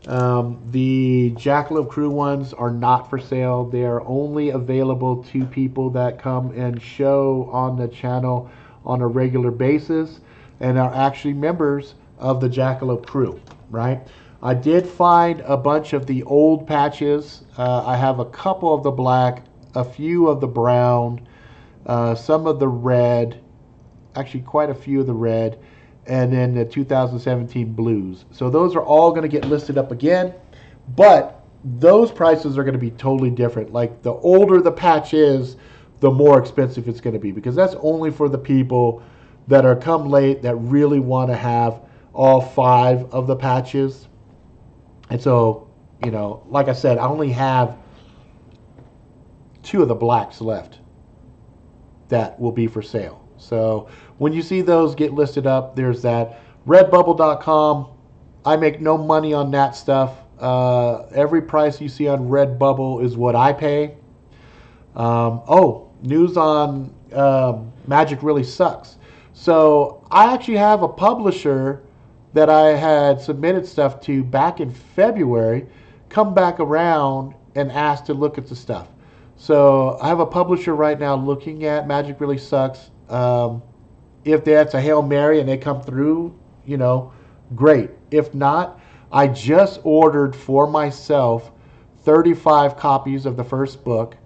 The Jackalope Crew ones are not for sale. They are only available to people that come and show on the channel on a regular basis and are actually members of the Jackalope Crew, right? I did find a bunch of the old patches. I have a couple of the black, a few of the brown, some of the red, actually quite a few of the red, and then the 2017 blues. So those are all going to get listed up again, but those prices are going to be totally different. Like the older the patch is, the more expensive it's going to be, because that's only for the people that are come late that really want to have all 5 of the patches. And so, you know, like I said, I only have 2 of the blacks left that will be for sale. So when you see those get listed up, there's that. Redbubble.com, I make no money on that stuff. Every price you see on Redbubble is what I pay. News on Magic Really Sucks. So I actually have a publisher that I had submitted stuff to back in February come back around and asked to look at the stuff. So I have a publisher right now looking at Magic Really Sucks. If that's a Hail Mary and they come through, you know, great. If not, I just ordered for myself 35 copies of the first book.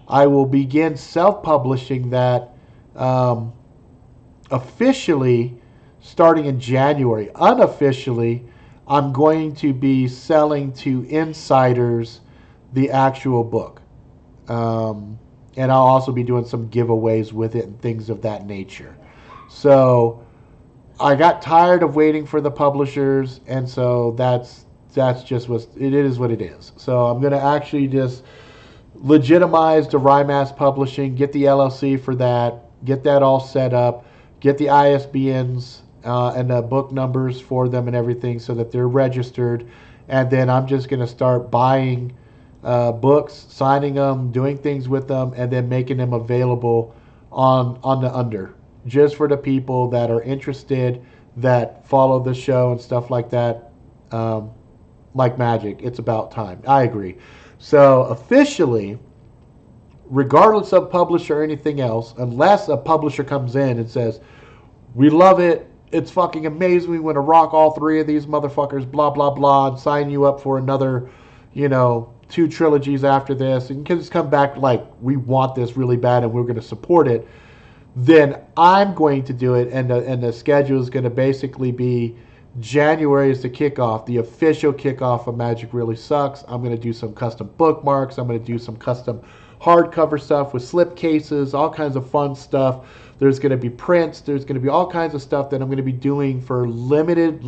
I will begin self-publishing that officially starting in January. Unofficially, I'm going to be selling to insiders the actual book. And I'll also be doing some giveaways with it and things of that nature. So I got tired of waiting for the publishers, and so that's just what it is. What it is. So I'm going to actually just legitimize the Rymass Publishing, get the LLC for that, get that all set up, get the ISBNs and the book numbers for them and everything so that they're registered, and then I'm just going to start buying books, signing them, doing things with them, and then making them available on the under, just for the people that are interested, that follow the show and stuff like that. Like Magic, it's about time. I agree. So officially, regardless of publisher or anything else, unless a publisher comes in and says, we love it, it's fucking amazing, we want to rock all 3 of these motherfuckers, blah, blah, blah, and sign you up for another, 2 trilogies after this, and can just come back like, we want this really bad and we're going to support it, then I'm going to do it, and the schedule is going to basically be January is the kickoff, the official kickoff of Magic Really Sucks. I'm going to do some custom bookmarks. I'm going to do some custom hardcover stuff with slip cases, all kinds of fun stuff. There's going to be prints. There's going to be all kinds of stuff that I'm going to be doing for limited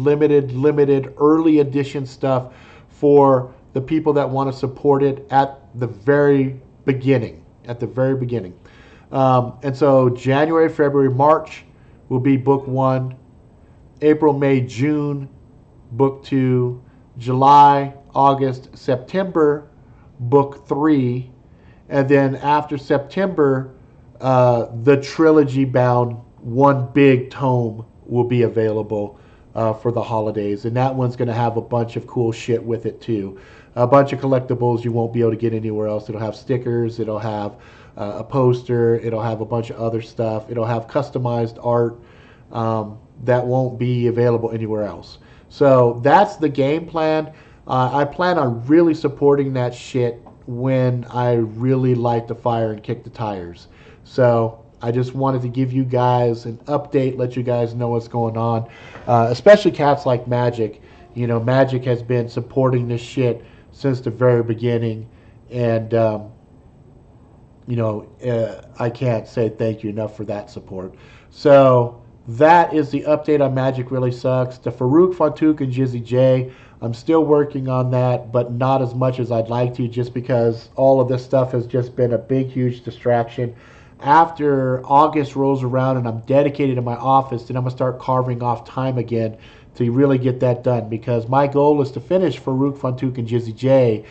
early edition stuff for the people that want to support it at the very beginning. And so January, February, March will be book 1. April, May, June, book 2. July, August, September, book 3. And then after September, the trilogy bound 1 big tome will be available for the holidays. And that one's going to have a bunch of cool shit with it too. A bunch of collectibles you won't be able to get anywhere else. It'll have stickers. It'll have a poster. It'll have a bunch of other stuff. It'll have customized art that won't be available anywhere else. So that's the game plan. I plan on really supporting that shit when I really light the fire and kick the tires. So I just wanted to give you guys an update, let you guys know what's going on, especially cats like Magic. Magic has been supporting this shit since the very beginning, and I can't say thank you enough for that support. So that is the update on Magic Really Sucks. The Farouk Fantouk and Jizzy J, I'm still working on that, but not as much as I'd like to, just because all of this stuff has just been a big, huge distraction after August rolls around and I'm dedicated to my office, then I'm gonna start carving off time again to really get that done, because my goal is to finish Farouk Fantouk and Jizzy J,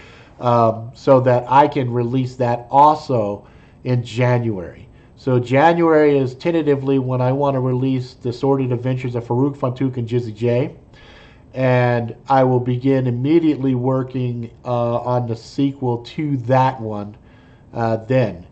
so that I can release that also in January. So January is tentatively when I want to release the Sordid Adventures of Farouk Fantouk and Jizzy J, and I will begin immediately working on the sequel to that one then.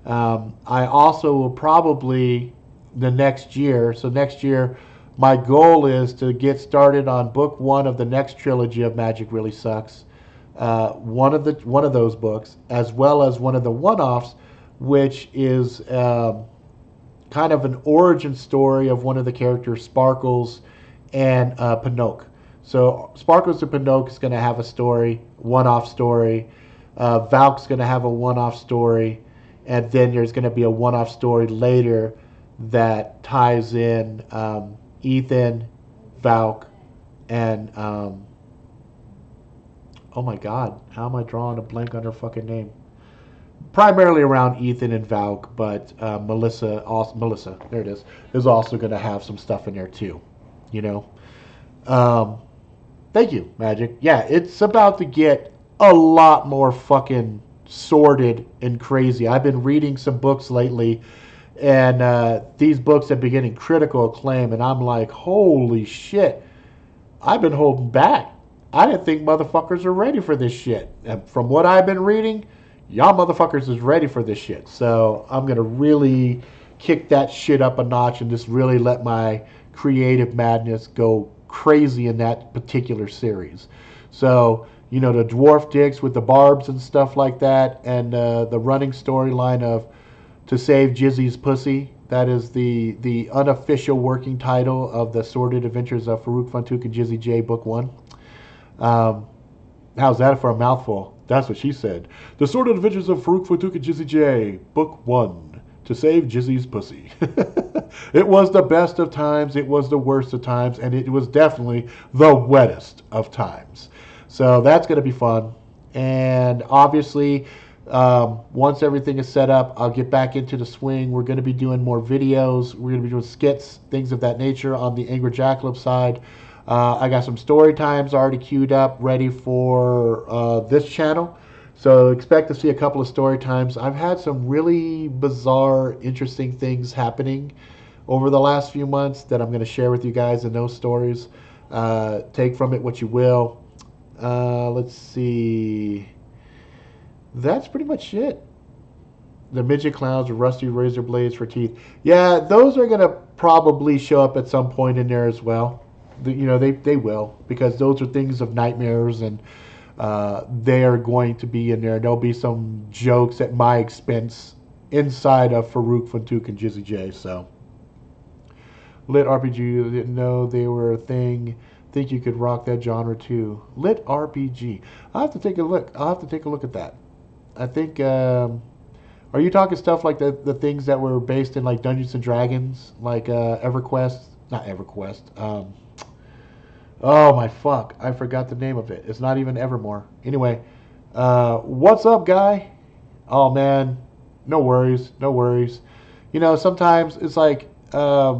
I also will probably the next year. So next year, my goal is to get started on book one of the next trilogy of Magic Really Sucks. One of those books, as well as one of the one-offs, which is kind of an origin story of one of the characters, Sparkles and Pinocchio. So Sparkles and Pinocchio is going to have a story, one-off story. Valk's going to have a one-off story, and then there's going to be a one-off story later that ties in Ethan, Valk, and oh my God, how am I drawing a blank on her fucking name? Primarily around Ethan and Valk, but Melissa, there it is also going to have some stuff in there too, you know. Thank you, Magic. Yeah, it's about to get a lot more fucking sordid and crazy. I've been reading some books lately, and these books have been getting critical acclaim, and I'm like, holy shit, I've been holding back. I didn't think motherfuckers are ready for this shit. And from what I've been reading, y'all motherfuckers is ready for this shit. So I'm going to really kick that shit up a notch and just really let my creative madness go crazy in that particular series. So, you know, the dwarf dicks with the barbs and stuff like that, and the running storyline of To Save Jizzy's Pussy. That is the unofficial working title of the Sordid Adventures of Farouk Fantouk and Jizzy J, Book 1. How's that for a mouthful? That's what she said. The Sordid Adventures of Farouk Fantouk and Jizzy J, Book 1. To Save Jizzy's Pussy. It was the best of times, it was the worst of times, and it was definitely the wettest of times. So that's going to be fun. And obviously, once everything is set up, I'll get back into the swing. We're going to be doing more videos. We're going to be doing skits, things of that nature on the Angry Jackalope side. I got some story times already queued up, ready for this channel. So expect to see a couple of story times. I've had some really bizarre, interesting things happening over the last few months that I'm going to share with you guys in those stories. Take from it what you will. Let's see. That's pretty much it. The midget clowns with rusty razor blades for teeth. Yeah, those are going to probably show up at some point in there as well. You know, they will, because those are things of nightmares, and they are going to be in there. There'll be some jokes at my expense inside of Farouk Fantouk and Jizzy J. So, Lit RPG, didn't know they were a thing. Think you could rock that genre too. Lit RPG. I'll have to take a look. I'll have to take a look at that. I think. Are you talking stuff like the things that were based in like Dungeons and Dragons, like EverQuest? Not EverQuest. Oh my fuck! I forgot the name of it. It's not even Evermore. Anyway, what's up, guy? Oh man, no worries, no worries. You know, sometimes it's like I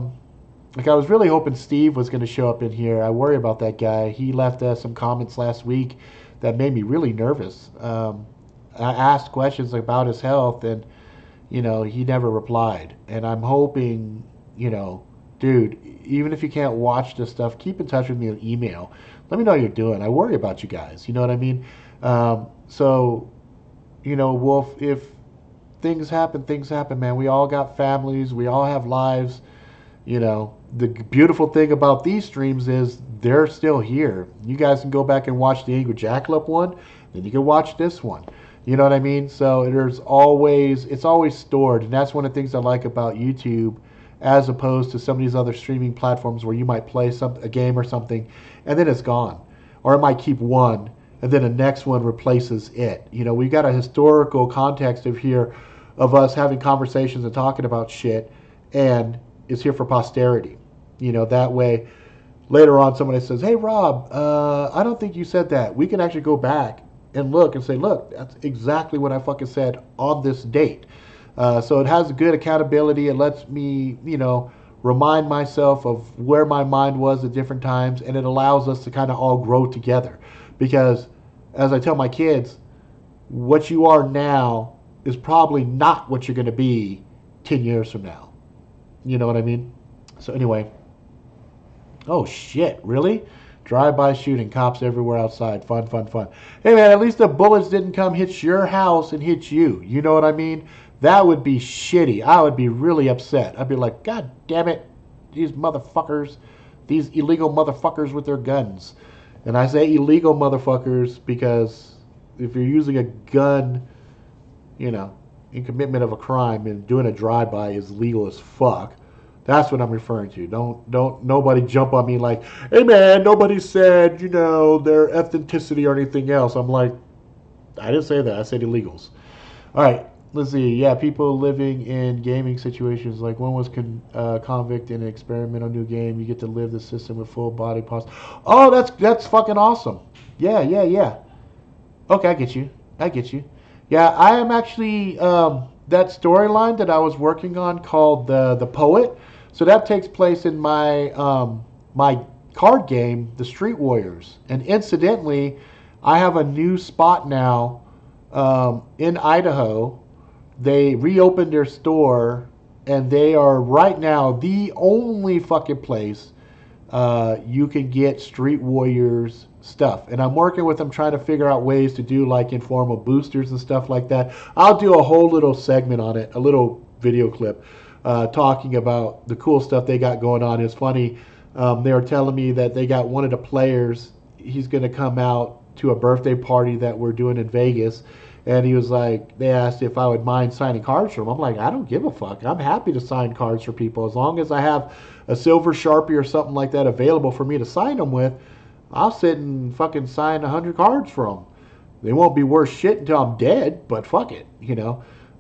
was really hoping Steve was going to show up in here. I worry about that guy. He left some comments last week that made me really nervous. I asked questions about his health, and you know, he never replied. And I'm hoping, you know, dude, even if you can't watch this stuff, keep in touch with me on email. Let me know how you're doing. I worry about you guys. You know what I mean? So, you know, Wolf, if things happen, man. We all got families. We all have lives. You know, the beautiful thing about these streams is they're still here. You guys can go back and watch the Angry Jackalope one, then you can watch this one. You know what I mean? So it's always stored. And that's one of the things I like about YouTube, as opposed to some of these other streaming platforms where you might play a game or something and then it's gone. Or it might keep one and then the next one replaces it. You know, we've got a historical context of us having conversations and talking about shit, and it's here for posterity. You know, that way later on somebody says, hey Rob, I don't think you said that. We can actually go back and look and say, look, that's exactly what I fucking said on this date. So it has good accountability. It lets me, remind myself of where my mind was at different times, and it allows us to kind of all grow together. Because, as I tell my kids, what you are now is probably not what you're going to be 10 years from now. You know what I mean? So, anyway. Oh, shit. Really? Drive-by shooting. Cops everywhere outside. Fun, fun, fun. Hey, man, at least the bullets didn't come hit your house and hit you. You know what I mean? That would be shitty. I would be really upset. I'd be like, God damn it. These motherfuckers. These illegal motherfuckers with their guns. And I say illegal motherfuckers because if you're using a gun, in commitment of a crime and doing a drive-by is legal as fuck. That's what I'm referring to. Don't nobody jump on me like, hey man, nobody said, their ethnicity or anything else. I'm like, I didn't say that. I said illegals. All right, let's see. Yeah, people living in gaming situations. Like one was convict in an experimental new game. You get to live the system with full body posture. Oh, that's fucking awesome. Yeah. Okay, I get you. Yeah, I am actually that storyline that I was working on called the Poet. So that takes place in my my card game, the Street Warriors. And incidentally, I have a new spot now in Idaho. They reopened their store, and they are right now the only fucking place you can get Street Warriors stuff. And I'm working with them trying to figure out ways to do like informal boosters and stuff like that. I'll do a whole little segment on it, a little video clip talking about the cool stuff they got going on. It's funny. They were telling me that they got one of the players. He's going to come out to a birthday party that we're doing in Vegas. And he was like, they asked if I would mind signing cards for him. I'm like, I don't give a fuck. I'm happy to sign cards for people. As long as I have a silver Sharpie or something like that available for me to sign them with, I'll sit and fucking sign 100 cards for them. They won't be worth shit until I'm dead, but fuck it,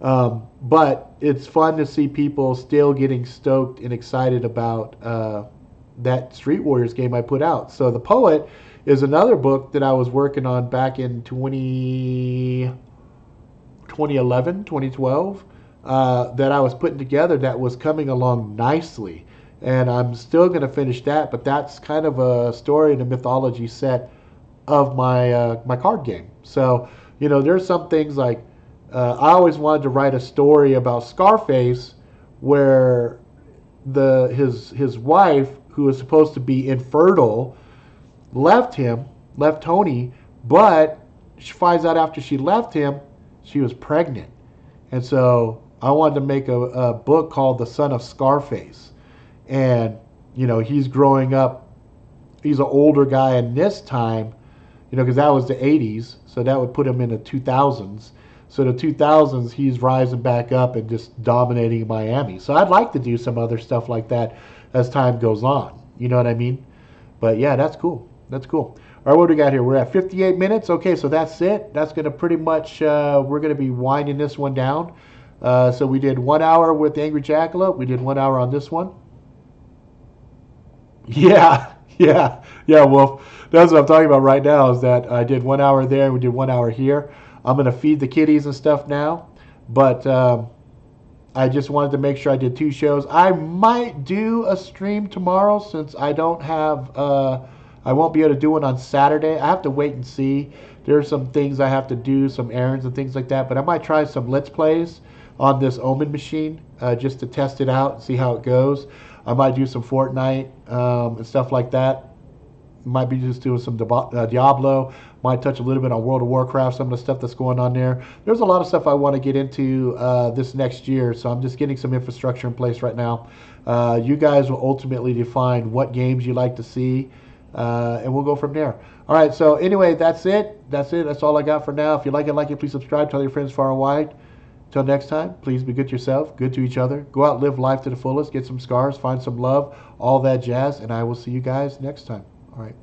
But it's fun to see people still getting stoked and excited about that Street Warriors game I put out. So The Poet is another book that I was working on back in 2011, 2012, that I was putting together that was coming along nicely. And I'm still going to finish that, but that's kind of a story and a mythology set of my card game. So, there's some things like I always wanted to write a story about Scarface where his wife, who was supposed to be infertile, left Tony, but she finds out after she left him, she was pregnant. And so I wanted to make a book called The Son of Scarface. And, he's growing up. He's an older guy in this time, because that was the 80s. So that would put him in the 2000s. So the 2000s, he's rising back up and just dominating Miami. So I'd like to do some other stuff like that as time goes on. You know what I mean? But yeah, that's cool. All right, what do we got here? We're at 58 minutes. Okay, so that's it. That's going to pretty much, we're going to be winding this one down. So we did 1 hour with Angry Jackalope. We did 1 hour on this one. Yeah, Wolf. That's what I'm talking about right now is that I did 1 hour there and we did 1 hour here. I'm going to feed the kitties and stuff now. But I just wanted to make sure I did 2 shows. I might do a stream tomorrow since I don't have, I won't be able to do it on Saturday. I have to wait and see. There's some things I have to do, some errands and things like that. But I might try some Let's Plays on this Omen machine just to test it out and see how it goes. I might do some Fortnite and stuff like that. Might be just doing some Diablo. Might touch a little bit on World of Warcraft, some of the stuff that's going on there. There's a lot of stuff I want to get into this next year, so I'm just getting some infrastructure in place right now. You guys will ultimately define what games you like to see, and we'll go from there. All right, so anyway, that's it. That's all I got for now. If you like it, please subscribe. Tell your friends far and wide. Until next time, please be good to yourself, good to each other. Go out, live life to the fullest, get some scars, find some love, all that jazz, and I will see you guys next time. All right.